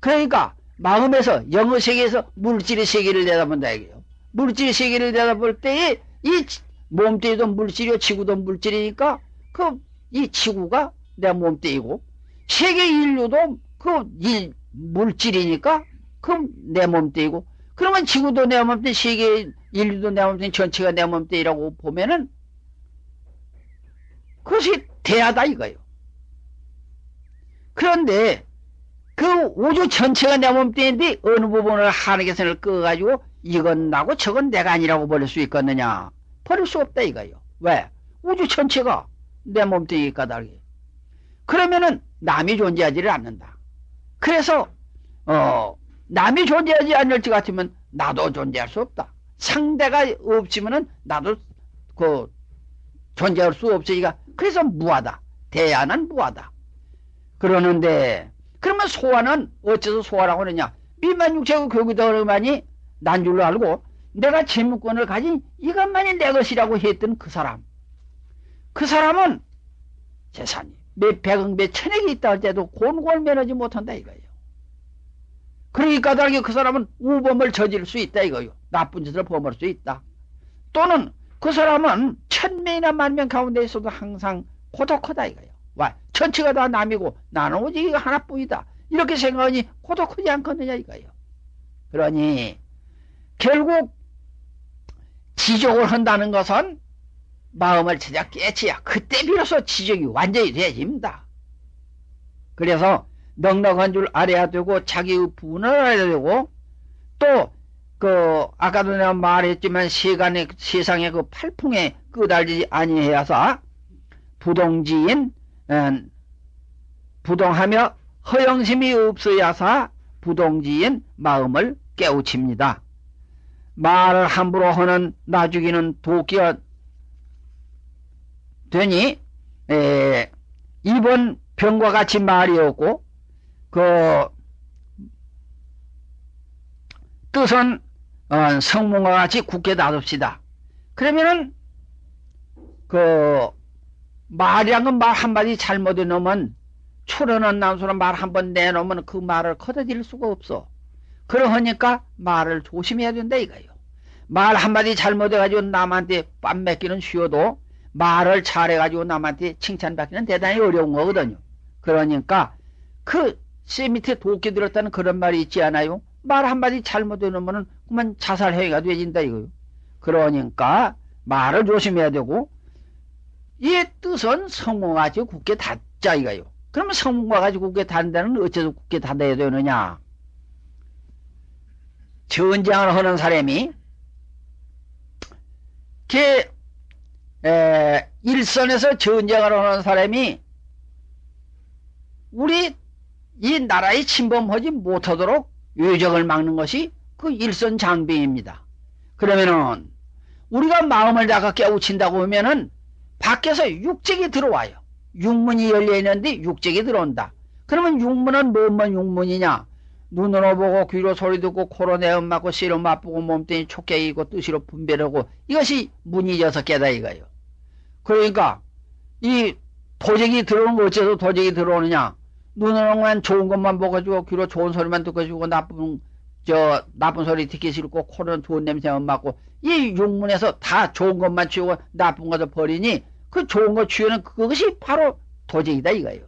그러니까 마음에서 영의 세계에서 물질의 세계를 내다본다 이게요. 물질의 세계를 내다볼 때에 이 몸뚱이도 물질이요 지구도 물질이니까 그 이 지구가 내 몸뚱이고 세계 인류도 그 물질이니까 그 내 몸뚱이고 그러면 지구도 내 몸뚱이 세계 인류도 내 몸뚱이 전체가 내 몸뚱이라고 보면은 그것이 대하다 이거예요. 그런데 그 우주 전체가 내 몸뚱이인데 어느 부분을 하늘계선을 끄어가지고 이건 나고 저건 내가 아니라고 버릴 수 있겠느냐? 버릴 수 없다 이거예요. 왜? 우주 전체가 내 몸뚱이 까닭에. 그러면은 남이 존재하지를 않는다. 그래서 남이 존재하지 않을 것 같으면 나도 존재할 수 없다. 상대가 없으면은 나도 그 존재할 수 없으니까 그래서 무하다. 대하는 무하다. 그러는데 그러면 소화는 어째서 소화라고 그러냐? 미만육체고 교기더러만이 난 줄로 알고 내가 재물권을 가진 이것만이 내 것이라고 했던 그 사람. 그 사람은 재산이 몇 백억 몇 천억이 있다 할 때도 곤골 면하지 못한다 이거예요. 그러니까 다르게 그 사람은 우범을 저지를 수 있다 이거예요. 나쁜 짓을 범할 수 있다. 또는 그 사람은 1000명이나 10,000명 가운데 있어도 항상 고독하다 이거예요. 와, 전체가 다 남이고 나는 오직 하나뿐이다. 이렇게 생각하니 고독하지 않겠느냐 이거예요. 그러니 결국 지적을 한다는 것은 마음을 찾아 깨치야 그때 비로소 지적이 완전히 되어집니다. 그래서 넉넉한 줄 알아야 되고 자기의 분을 알아야 되고 또 그 아까도 내가 말했지만 세상의 그 팔풍에 끄달리지 아니해서 부동지인 부동하며 허영심이 없어야사 부동지인 마음을 깨우칩니다. 말을 함부로 하는 나주기는 도끼가 되니 이번 병과 같이 말이었고 그 뜻은 성문과 같이 굳게 놔둡시다. 그러면은 그 말이란 건 말 한마디 잘못해 놓으면 출연한 남소는 말 한번 내놓으면 그 말을 걷어들일 수가 없어. 그러니까 말을 조심해야 된다 이거예요. 말 한마디 잘못해가지고 남한테 빰 맺기는 쉬워도 말을 잘해가지고 남한테 칭찬받기는 대단히 어려운 거거든요. 그러니까 그 쇠 밑에 도끼 들었다는 그런 말이 있지 않아요? 말 한마디 잘못해 놓으면 그만 자살행위가 되진다 이거예요. 그러니까 말을 조심해야 되고 이 뜻은 성문과 같이 굳게 닫자 이거예요. 그러면 성문과 같이 굳게 닫는다는 어째서 굳게 닫아야 되느냐? 전쟁을 하는 사람이 일선에서 전쟁을 하는 사람이 우리 이 나라에 침범하지 못하도록 외적을 막는 것이 그 일선 장병입니다. 그러면은 우리가 마음을 다가 깨우친다고 하면은 밖에서 육적이 들어와요. 육문이 열려 있는데 육적이 들어온다. 그러면 육문은 뭐만 육문이냐? 눈으로 보고 귀로 소리 듣고 코로 내음 맞고 씨로 맛보고 몸뚱이 촉개이고 뜻으로 분별하고 이것이 문이 6개다 이거예요. 그러니까 이 도적이 들어오는 거 어째서 도적이 들어오느냐? 눈으로만 좋은 것만 보고주고 귀로 좋은 소리만 듣고 주고 나쁜 소리 듣기 싫고 코로는 좋은 냄새만 맡고 이 육문에서 다 좋은 것만 취하고 나쁜 것을 버리니 그 좋은 거 취하는 그것이 바로 도적이다 이거예요.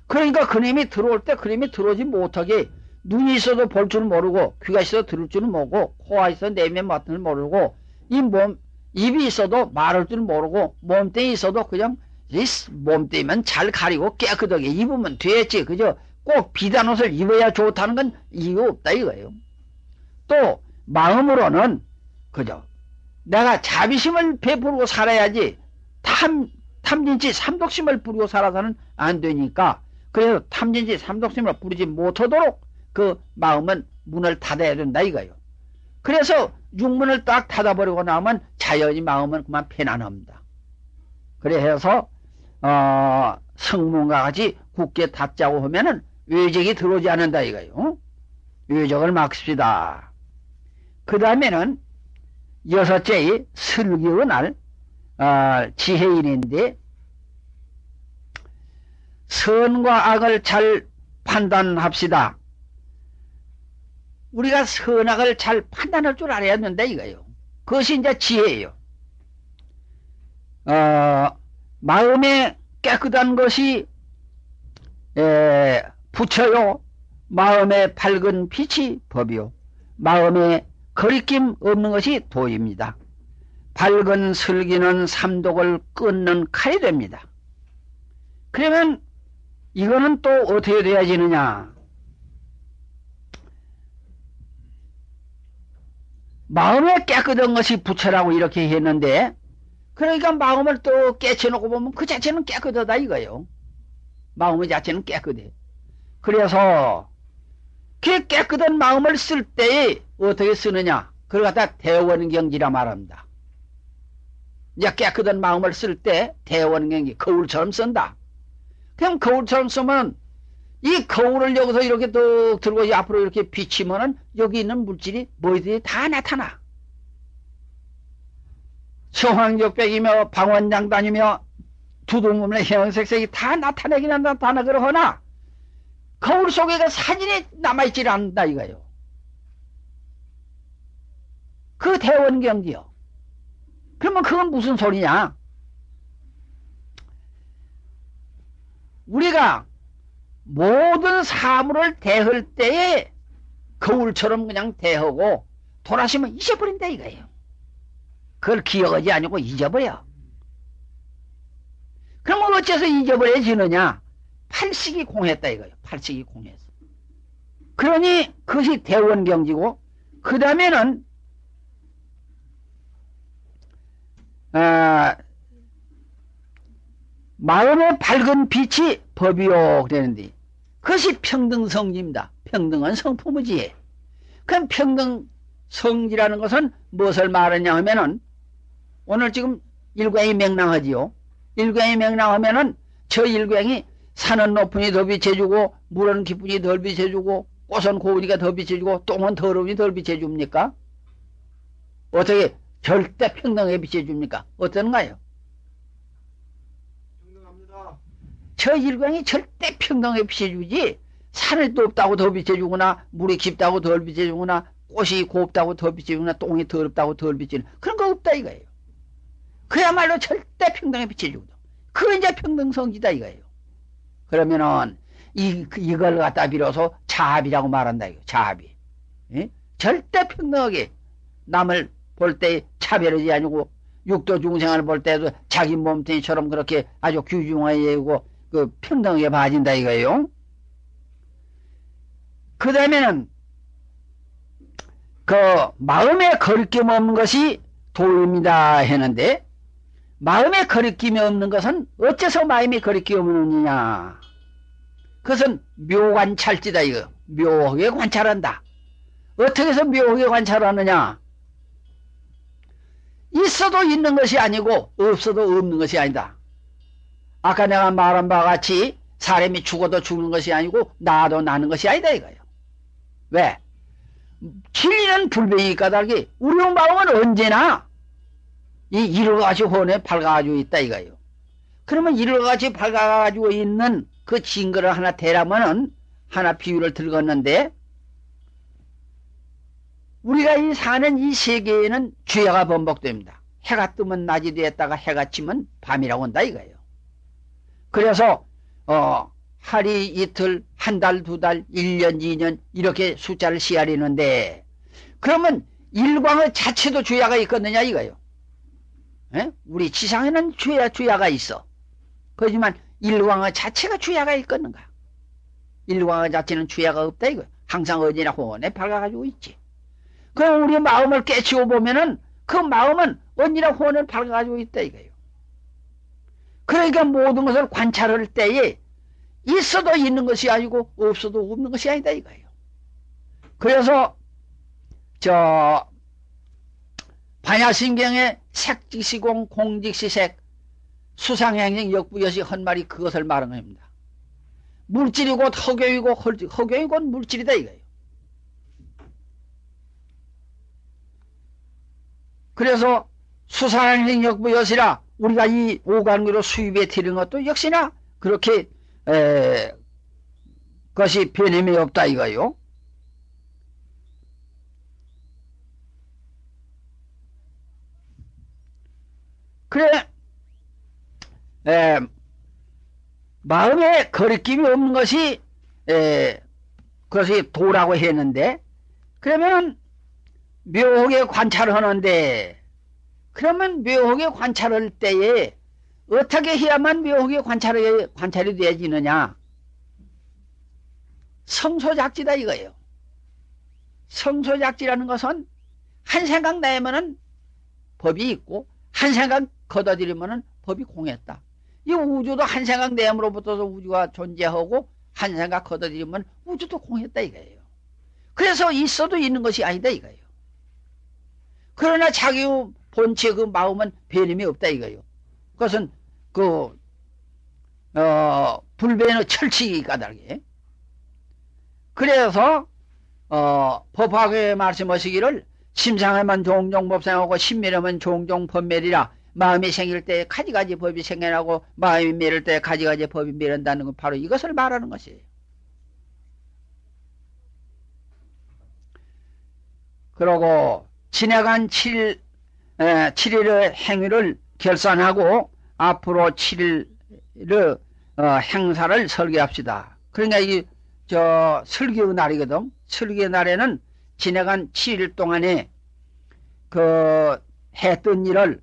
그러니까 그놈이 들어올 때 그놈이 들어오지 못하게 눈이 있어도 볼 줄 모르고 귀가 있어도 들을 줄은 모르고 코가 있어도 내면 맡을 줄 모르고 입이 있어도 말할 줄 모르고 몸뚱이 있어도 그냥 이 몸뚱이만 잘 가리고 깨끗하게 입으면 되겠지. 그죠? 꼭 비단 옷을 입어야 좋다는 건 이유 없다 이거예요. 또 마음으로는 그죠? 내가 자비심을 베풀고 살아야지 탐진치 삼독심을 부리고 살아서는 안 되니까 그래서 탐진치 삼독심을 부리지 못하도록 그 마음은 문을 닫아야 된다 이거예요. 그래서 육문을 딱 닫아버리고 나면 자연히 마음은 그만 편안합니다. 그래서 성문과 같이 굳게 닫자고 하면은 외적이 들어오지 않는다 이거예요. 외적을 막습시다. 그 다음에는 6째의 슬기의 날 지혜인인데 선과 악을 잘 판단합시다. 우리가 선악을 잘 판단할 줄 알아야 된다 이거예요. 그것이 이제 지혜예요. 마음에 깨끗한 것이 부처요. 마음에 밝은 빛이 법이요. 마음에 거리낌 없는 것이 도입니다. 밝은 슬기는 삼독을 끊는 칼이 됩니다. 그러면 이거는 또 어떻게 되어지느냐? 마음에 깨끗한 것이 부처라고 이렇게 했는데, 그러니까 마음을 또 깨쳐놓고 보면 그 자체는 깨끗하다 이거예요. 마음의 자체는 깨끗해. 그래서 그 깨끗한 마음을 쓸 때에 어떻게 쓰느냐? 그걸 갖다 대원경지라 말합니다. 이제 깨끗한 마음을 쓸 때 대원경지, 거울처럼 쓴다. 그럼 거울처럼 쓰면 이 거울을 여기서 이렇게 뚝 들고 앞으로 이렇게 비치면은 여기 있는 물질이 뭐든지 다 나타나. 성황역백이며 방원장단이며 두둥문의 형색색이 다 나타내긴 나타나 그러거나 거울 속에 사진이 남아있질 않는다 이거요. 그 대원경지요. 그러면 그건 무슨 소리냐? 우리가 모든 사물을 대할 때에 거울처럼 그냥 대하고 돌아서면 잊어버린다 이거예요. 그걸 기억하지 아니고 잊어버려. 그럼 어째서 잊어버려지느냐? 팔식이 공했다 이거예요. 팔식이 공했어. 그러니 그것이 대원경지고, 그 다음에는 마음의 밝은 빛이 법이요 그랬는데, 그것이 평등성지입니다. 평등한 성품이지. 그럼 평등성지라는 것은 무엇을 말하냐 하면은, 오늘 지금 일광이 맹랑하지요. 일광이 맹랑하면은 저 일광이 산은 높으니 더 비춰주고, 물은 깊으니 덜 비춰주고, 꽃은 고우니까 더 비춰주고, 똥은 더러우니 덜 비춰줍니까? 어떻게 절대 평등하게 비춰줍니까? 어떤가요? 평등합니다. 저 일광이 절대 평등하게 비춰주지, 산이 높다고 더 비춰주거나, 물이 깊다고 덜 비춰주거나, 꽃이 곱다고 더 비춰주거나, 똥이 더럽다고 덜 비춰주거나, 그런 거 없다 이거예요. 그야말로 절대 평등에 비춰주거든. 그거 이제 평등성지다 이거예요. 그러면은 이걸 갖다 빌어서 자비라고 말한다 이거. 자비. 예? 절대 평등하게 남을 볼 때 차별하지 아니고, 육도 중생을 볼 때도 자기 몸뚱이처럼 그렇게 아주 귀중하게 여기고 그 평등하게 봐진다 이거예요. 그 다음에는 그 마음에 거리낌 없는 것이 도입니다 했는데, 마음에 거리낌이 없는 것은 어째서 마음에 거리낌이 없느냐? 그것은 묘관찰지다 이거. 묘하게 관찰한다. 어떻게 해서 묘하게 관찰하느냐? 있어도 있는 것이 아니고 없어도 없는 것이 아니다. 아까 내가 말한 바와 같이 사람이 죽어도 죽는 것이 아니고 나도 나는 것이 아니다 이거예요. 왜? 진리는 불변이 까닭이 우리 마음은 언제나 이 일과같이 혼에 밝아가지고 있다 이거예요. 그러면 일과같이 밝아가지고 있는 그 증거를 하나 대라면은 하나 비유를 들었는데, 우리가 이 사는 이 세계에는 죄가 번복됩니다. 해가 뜨면 낮이 되었다가 해가 지면 밤이라고 한다 이거예요. 그래서 하루 이틀, 한 달, 두 달, 1년, 2년 이렇게 숫자를 시하리는데, 그러면 일광의 자체도 죄가 있거든요 이거예요. 에? 우리 지상에는 죄가 있어. 그렇지만 일광의 자체가 죄가 있겠는가? 일광의 자체는 죄가 없다 이거예요. 항상 어디나 혼에 밝아가지고 있지. 그럼 우리 마음을 깨치고 보면은 그 마음은 언제나 혼을 밝아가지고 있다 이거예요. 그러니까 모든 것을 관찰할 때에 있어도 있는 것이 아니고 없어도 없는 것이 아니다 이거예요. 그래서 반야신경의 색직시공 공직시색 수상행행 역부여시 헌말이 그것을 말하는 겁니다. 물질이 곧 허교이고 허교이 곧 물질이다 이거예요. 그래서 수상행행 역부여시라 우리가 이 오간기로 수입에 들인 것도 역시나 그렇게 것이 변함이 없다 이거요. 그래, 마음에 거리낌이 없는 것이, 그것이 도라고 했는데, 그러면 묘하게 관찰을 하는데, 그러면 묘하게 관찰할 때에 어떻게 해야만 묘하게 관찰이 되어지느냐? 성소작지다 이거예요. 성소작지라는 것은 한 생각 내면은 법이 있고 한 생각 걷어들이면은 법이 공했다. 이 우주도 한 생각 내음으로부터서 우주가 존재하고 한 생각 걷어들이면 우주도 공했다 이거예요. 그래서 있어도 있는 것이 아니다 이거예요. 그러나 자기 본체 그 마음은 변함이 없다 이거예요. 그것은 불변의 철칙이 까닭에. 그래서 법화에 말씀하시기를 심상하면 종종 법상하고 심멸하면 종종 법멸이라. 마음이 생길 때 가지가지 법이 생겨나고 마음이 멸할 때 가지가지 법이 멸한다는 건 바로 이것을 말하는 것이에요. 그러고 지나간 7일의 행위를 결산하고 앞으로 7일의 행사를 설계합시다. 그러니까 이게 설교의 날이거든. 설교의 날에는 지나간 7일 동안에 했던 일을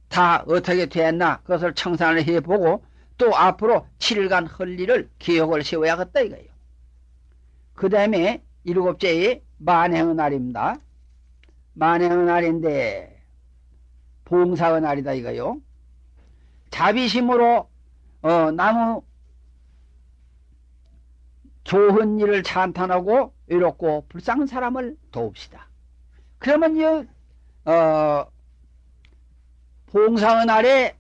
다 어떻게 됐나 그것을 청산을 해보고 또 앞으로 7일간 할 일을 기억을 세워야겠다 이거예요. 그 다음에 7째에 만행의 날입니다. 만행의 날인데 봉사의 날이다 이거요. 자비심으로 나무 좋은 일을 찬탄하고 외롭고 불쌍한 사람을 도웁시다. 그러면 봉사의 날에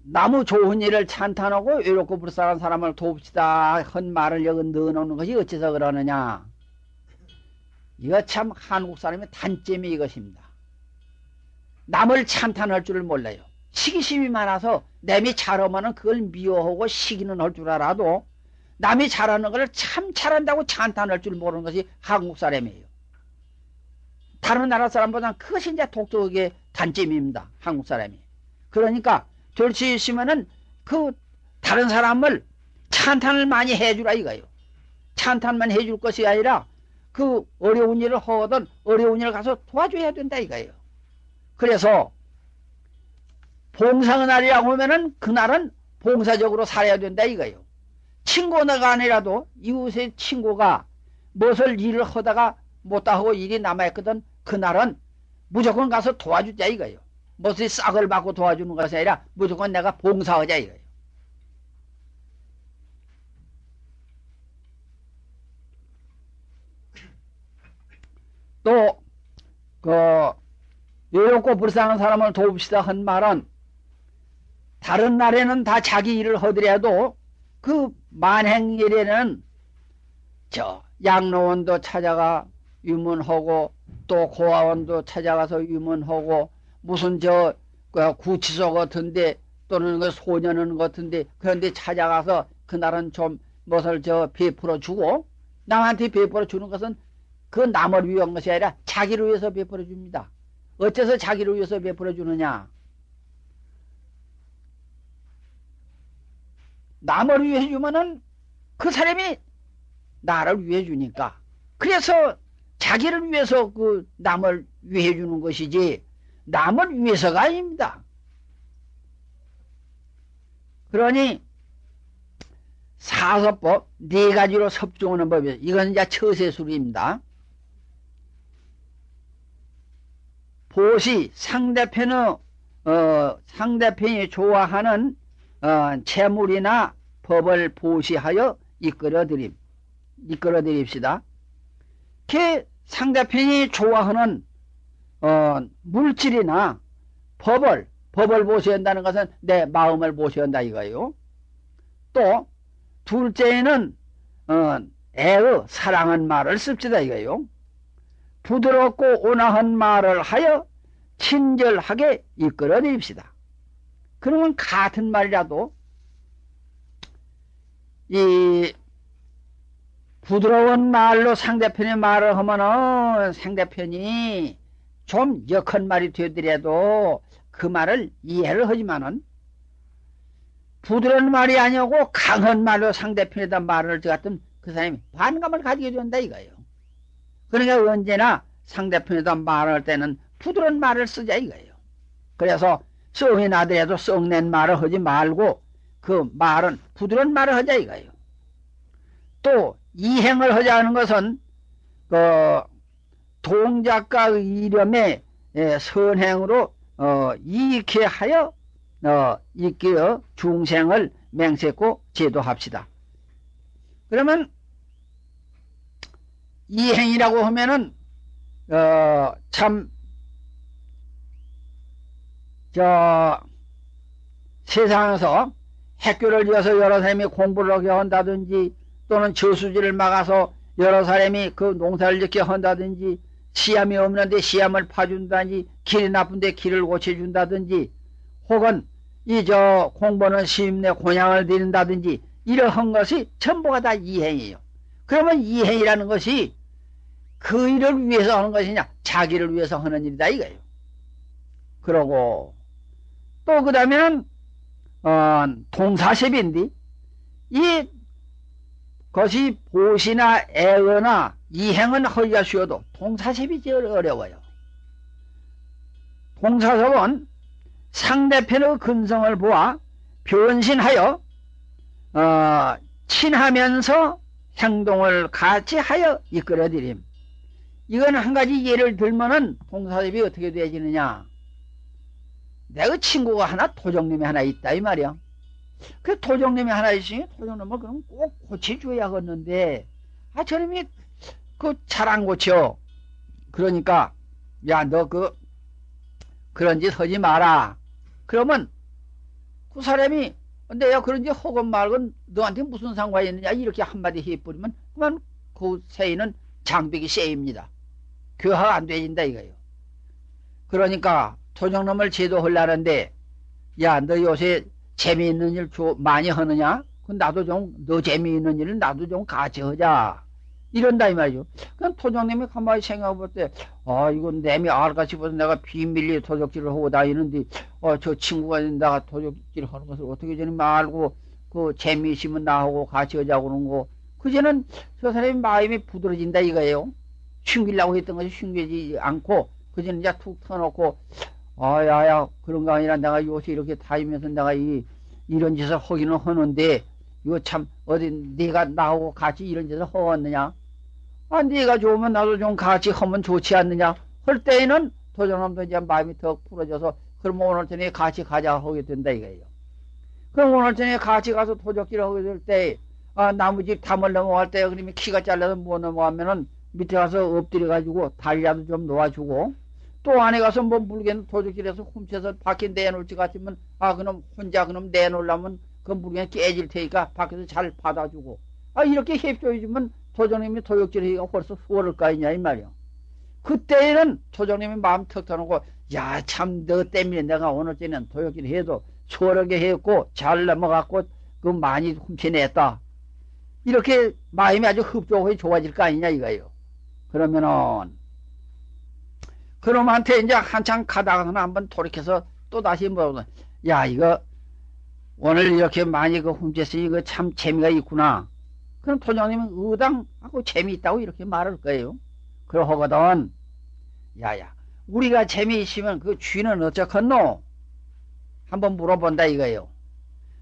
나무 좋은 일을 찬탄하고 외롭고 불쌍한 사람을 도웁시다 한 말을 여기 넣어놓는 것이 어째서 그러느냐. 이거 참 한국 사람의 단점이 이것입니다. 남을 찬탄할 줄을 몰라요. 시기심이 많아서 남이 잘하면 그걸 미워하고 시기는 할 줄 알아도 남이 잘하는 걸 참 잘한다고 찬탄할 줄 모르는 것이 한국 사람이에요. 다른 나라 사람보다는 그것이 이제 독특하게 단점입니다. 한국 사람이. 그러니까 될 수 있으면은 다른 사람을 찬탄을 많이 해주라 이거예요. 찬탄만 해줄 것이 아니라 어려운 일을 하거든 어려운 일을 가서 도와줘야 된다 이거예요. 그래서 봉사의 날이라고 하면은 그날은 봉사적으로 살아야 된다 이거예요. 친구가 아니라도 이웃의 친구가 무엇을 일을 하다가 못다 하고 일이 남아있거든 그날은 무조건 가서 도와주자 이거예요. 무엇이 싹을 받고 도와주는 것이 아니라 무조건 내가 봉사하자 이거예요. 또 외롭고 불쌍한 사람을 도웁시다 한 말은 다른 날에는 다 자기 일을 하더라도 만행일에는 양로원도 찾아가 유문하고 또 고아원도 찾아가서 유문하고 무슨 구치소 같은데 또는 소년원 같은데 그런데 찾아가서 그날은 좀 무엇을 베풀어 주고 남한테 베풀어 주는 것은 남을 위한 것이 아니라 자기를 위해서 베풀어 줍니다. 어째서 자기를 위해서 베풀어 주느냐? 남을 위해 주면은 그 사람이 나를 위해 주니까. 그래서 자기를 위해서 남을 위해 주는 것이지 남을 위해서가 아닙니다. 그러니 사서법 4가지로 섭중하는 법이에요. 이건 이제 처세술입니다. 보시 상대편이 좋아하는 재물이나 법을 보시하여 이끌어 드립시다. 상대편이 좋아하는 물질이나 법을 보셔야 한다는 것은 내 마음을 보셔야 한다 이거예요. 또 둘째는 애의 사랑한 말을 씁시다 이거예요. 부드럽고 온화한 말을 하여 친절하게 이끌어 드립시다. 그러면 같은 말이라도 이 부드러운 말로 상대편의 말을 하면은 상대편이 좀 역한 말이 되더라도 그 말을 이해를 하지만은 부드러운 말이 아니고 강한 말로 상대편에다 말을 같은 그 사람이 반감을 가지게 된다 이거예요. 그러니까 언제나 상대편에다 말할 때는 부드러운 말을 쓰자 이거예요. 그래서 썩이 나더라도 썩낸 말을 하지 말고 그 말은 부드러운 말을 하자 이거예요. 또 이행을 하자는 것은 그 동작과 이념의 선행으로 이익해 하여 이끼어 중생을 맹세코 제도합시다. 그러면 이행이라고 하면은 참 세상에서 학교를 지어서 여러 사람이 공부를 하게 한다든지 또는 저수지를 막아서 여러 사람이 그 농사를 짓게 한다든지 시험이 없는데 시험을 파준다든지 길이 나쁜데 길을 고쳐준다든지 혹은 공부는 시임내 곤양을 드린다든지 이러한 것이 전부가 다 이행이에요. 그러면 이행이라는 것이 그 일을 위해서 하는 것이냐 자기를 위해서 하는 일이다 이거예요. 그러고 또 그 다음에는 동사십인데 이 것이 보시나 애어나 이행은 하기가 쉬워도 동사십이 제일 어려워요. 동사섭은 상대편의 근성을 보아 변신하여 친하면서 행동을 같이 하여 이끌어드림. 이건 한 가지 예를 들면은 동사섭이 어떻게 되어지느냐. 내가 친구가 하나 토종님이 하나 있다 이 말이야. 그 토종님이 하나 있으니 토종님을 그럼 꼭 고쳐줘야겠는데 저놈이 그 잘 안 고쳐. 그러니까 야 너 그런 짓 하지 마라. 그러면 그 사람이 내가 그런 짓 하건 말건 너한테 무슨 상관이 있느냐 이렇게 한마디 해버리면 그만 그 세인은 장벽이 세입니다. 교화가 안 되진다 이거예요. 그러니까 토종놈을 제도하려는데 야 너 요새 재미있는 일 많이 하느냐? 나도 좀 너 재미있는 일을 나도 좀 같이 하자. 이런다 이 말이죠. 그럼 토종님이 가만히 생각해 볼 때 이건 내미 알까 싶어서 내가 비밀리에 도적질을 하고 다니는데 저 친구가 내가 도적질 하는 것을 어떻게 저는 알고 그 재미있으면 나하고 같이 하자고 그러는 거 그제는 저 사람이 마음이 부드러진다 이거예요. 숨기려고 했던 것이 숨기지 않고 그제는 이제 툭 터놓고 야야 그런 거 아니라 내가 요새 이렇게 다니면서 내가 이런 짓을 하기는 하는데 이거 참 어디 네가 나하고 같이 이런 짓을 하겠느냐? 네가 좋으면 나도 좀 같이 하면 좋지 않느냐? 할 때에는 도전하면서 이제 마음이 더 풀어져서 그럼 오늘 저녁에 같이 가자 하게 된다 이거예요. 그럼 오늘 저녁에 같이 가서 도적질을 하게 될 때 나무집 담을 넘어갈 때 그러면 키가 잘라서 못 넘어가면은 밑에 가서 엎드려 가지고 다리라도 좀 놓아주고 또 안에 가서 뭐 물건 도둑질해서 훔쳐서 밖에 내놓을지 같으면 그놈 혼자 그놈 내놓으려면 그 물건이 깨질 테니까 밖에서 잘 받아주고 이렇게 협조해주면 도정님이 도둑질하기가 벌써 수월할 거 아니냐 이 말이야. 그때는 도정님이 마음 턱 터놓고 야 참 너 때문에 내가 오늘 저는 도둑질 해도 수월하게 했고 잘 넘어갔고 그 많이 훔쳐냈다. 이렇게 마음이 아주 흡족하게 좋아질 거 아니냐 이거예요. 그러면은 그놈한테 이제 한참 가다가는 한번 돌이켜서 또 다시 물어보면 야 이거 오늘 이렇게 많이 훔쳤으니 이거 참 재미가 있구나. 그럼 토장님은 의당하고 재미있다고 이렇게 말할 거예요. 그러거든 야야 우리가 재미있으면 그 주인은 어쩌겠노? 한번 물어본다 이거예요.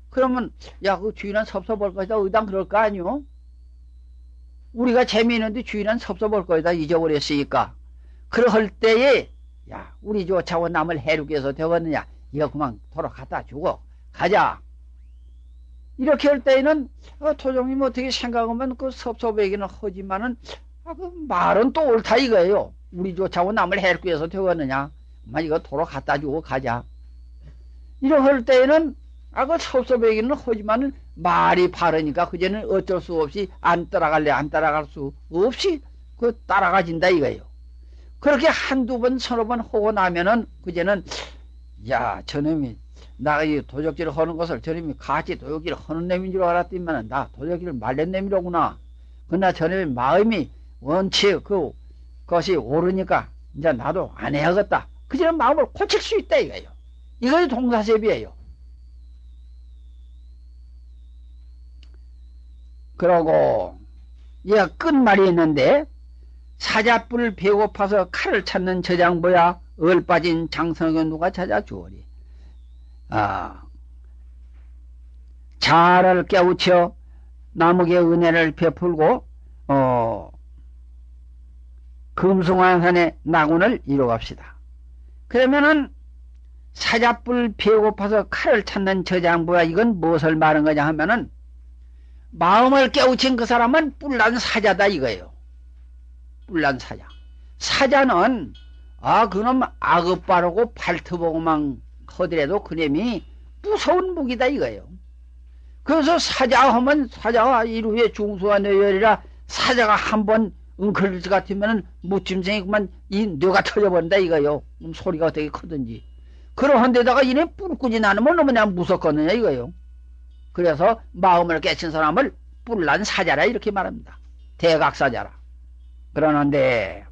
그러면 야 그 주인은 섭섭할 것이다 의당 그럴 거 아니요? 우리가 재미있는데 주인은 섭섭할 것이다 잊어버렸으니까. 그럴 때에 야 우리 조차고 남을 해롭게 해서 되겠느냐 이거 그만 돌아갔다 주고 가자 이렇게 할 때에는 토종님 어떻게 생각하면 그 섭섭하기는 하지만은 그 말은 또 옳다 이거예요. 우리 조차고 남을 해롭게 해서 되겠느냐 이거 돌아갔다 주고 가자 이렇게 할 때에는 그 섭섭하기는 하지만은 말이 바르니까 그제는 어쩔 수 없이 안 따라갈래 안 따라갈 수 없이 그 따라가진다 이거예요. 그렇게 한두 번 서너 번 하고 나면은 그제는 야 저놈이 나 이 도적질을 하는 것을 저놈이 같이 도적질을 하는 놈인 줄 알았더니만 나 도적질을 말린 놈이로구나. 그러나 저놈의 마음이 원체 그것이 옳으니까 이제 나도 안 해야겠다. 그저는 마음을 고칠 수 있다 이거예요. 이것이 동사세비예요. 그러고 얘가 끝말이 있는데 사자뿔 배고파서 칼을 찾는 저장보야 얼빠진 장성에 누가 찾아주오리. 자아를 깨우쳐 남에게 은혜를 베풀고 금송환산의 낙원을 이루갑시다. 그러면은 사자뿔 배고파서 칼을 찾는 저장부야 이건 무엇을 말한 거냐 하면은 마음을 깨우친 그 사람은 뿔난 사자다 이거예요. 뿔난 사자. 사자는 그놈 악업 바르고 발트보고만 하더라도 그놈이 무서운 무기다 이거예요. 그래서 사자 하면 사자가 이루에 중수가 내열이라 사자가 한번 웅크릴 것 같으면 무짐승이 그만 이 뇌가 터져버린다 이거요. 소리가 어떻게 크든지. 그러한 데다가 이네 뿔꾸지 나누면 너무나 무섭거든요 이거요. 그래서 마음을 깨친 사람을 뿔난 사자라 이렇게 말합니다. 대각사자라. 그러는데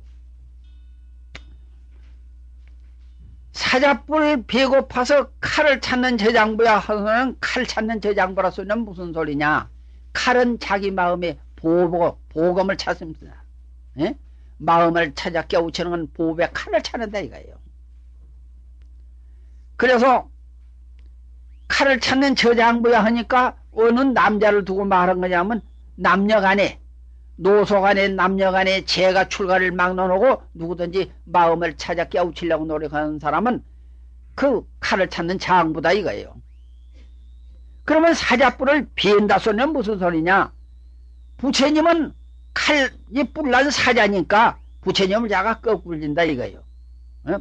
사자뿔 배고파서 칼을 찾는 저장부야 하서는 칼 찾는 저장부라 소리는 무슨 소리냐. 칼은 자기 마음의 보검을 찾습니다. 예? 마음을 찾아 깨우치는 건 보배 칼을 찾는다 이거예요. 그래서 칼을 찾는 저장부야 하니까 어느 남자를 두고 말한 거냐면 남녀간에 노소간에 남녀간에 죄가 출가를 막론하고 누구든지 마음을 찾아 깨우치려고 노력하는 사람은 그 칼을 찾는 장부다 이거예요. 그러면 사자뿔을 비엔다 소리는 무슨 소리냐. 부처님은 칼이 뿔난 사자니까 부처님을 자가 거꾸질진다 이거예요.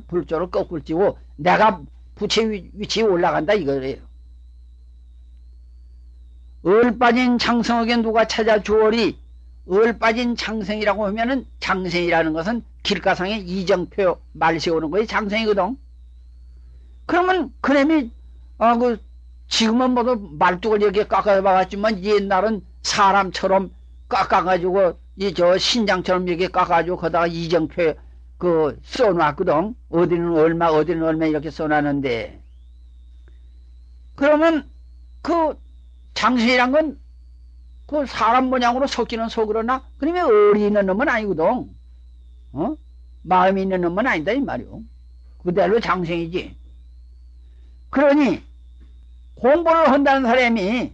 불조를 거꾸질지고 내가 부처 위치에 올라간다 이거예요. 얼빠진 장성에게 누가 찾아주오리. 얼빠진 장생이라고 하면은 장생이라는 것은 길가상의 이정표 말 세우는 거에 장생이거든. 그러면 그놈이 지금은 모두 말뚝을 여기에 깎아박았지만 옛날은 사람처럼 깎아가지고 저 신장처럼 여기에 깎아가지고 거기다가 이정표 써놨거든. 어디는 얼마 어디는 얼마 이렇게 써놨는데 그러면 그 장생이란 건 그 사람 모양으로 섞이는 속으로나 그러면 어리 있는 놈은 아니거든. 마음이 있는 놈은 아니다 이 말이오. 그대로 장생이지. 그러니 공부를 한다는 사람이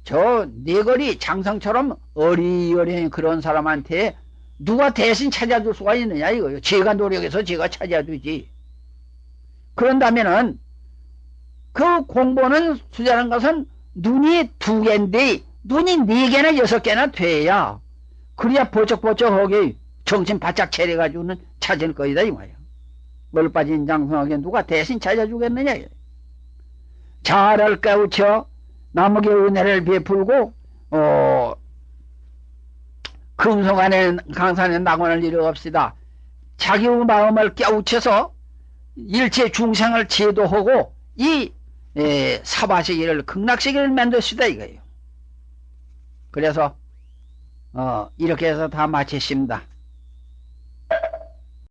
저 네거리 장성처럼 어리어리 그런 사람한테 누가 대신 찾아줄 수가 있느냐 이거요. 제가 노력해서 제가 찾아주지. 그런다면은 그 공부는 수자라는 것은 눈이 2개인데 눈이 4개나 6개나 돼야 그래야 보적보적하게 정신 바짝 차려가지고는 찾을 거이다 이 말이야. 멀빠진 장성하게 누가 대신 찾아주겠느냐. 자아를 깨우쳐 남에게 은혜를 베풀고 금속안에 강산에 낙원을 이루옵시다. 자기의 마음을 깨우쳐서 일체 중생을 제도하고 이 사바세계를 극락세계를 만듭시다 이거예요. 그래서 이렇게 해서 다 마쳤습니다.